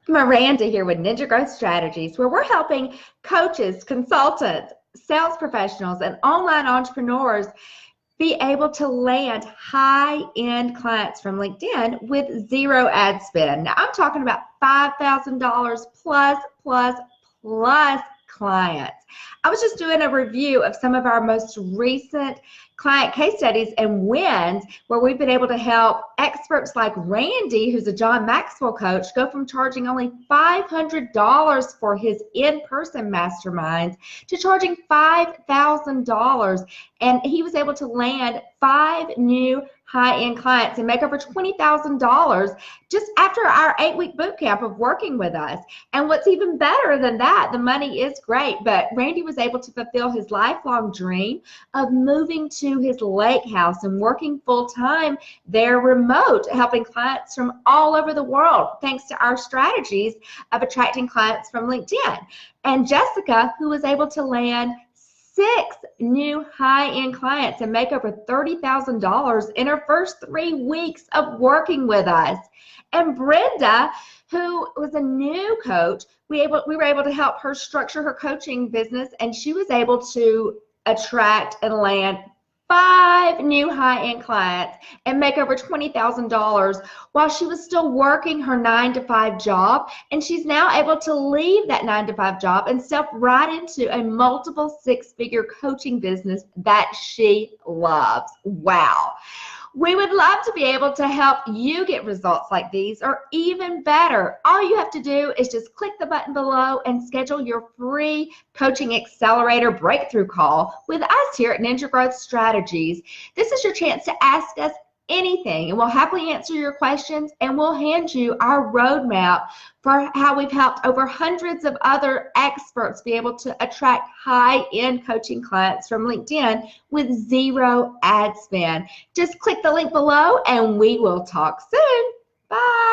Myranda here with Ninja Growth Strategies, where we're helping coaches, consultants, sales professionals, and online entrepreneurs be able to land high-end clients from LinkedIn with zero ad spend. Now, I'm talking about $5,000 plus clients. I was just doing a review of some of our most recent client case studies and wins where we've been able to help experts like Randy, who's a John Maxwell coach, go from charging only $500 for his in-person masterminds to charging $5,000. And he was able to land 5 new high-end clients and make over $20,000 just after our 8-week boot camp of working with us. And what's even better than that, the money is great, but Randy was able to fulfill his lifelong dream of moving to his lake house and working full-time there remote, helping clients from all over the world, thanks to our strategies of attracting clients from LinkedIn. And Jessica, who was able to land 6 new high-end clients and make over $30,000 in her first 3 weeks of working with us. And Brenda, who was a new coach, we were able to help her structure her coaching business, and she was able to attract and land 5 new high-end clients and make over $20,000 while she was still working her 9-to-5 job. And she's now able to leave that 9-to-5 job and step right into a multiple 6-figure coaching business that she loves. Wow. We would love to be able to help you get results like these, or even better. All you have to do is just click the button below and schedule your free Coaching Accelerator breakthrough call with us here at Ninja Growth Strategies. This is your chance to ask us anything, and we'll happily answer your questions, and we'll hand you our roadmap for how we've helped over hundreds of other experts be able to attract high-end coaching clients from LinkedIn with zero ad spend. Just click the link below and we will talk soon. Bye.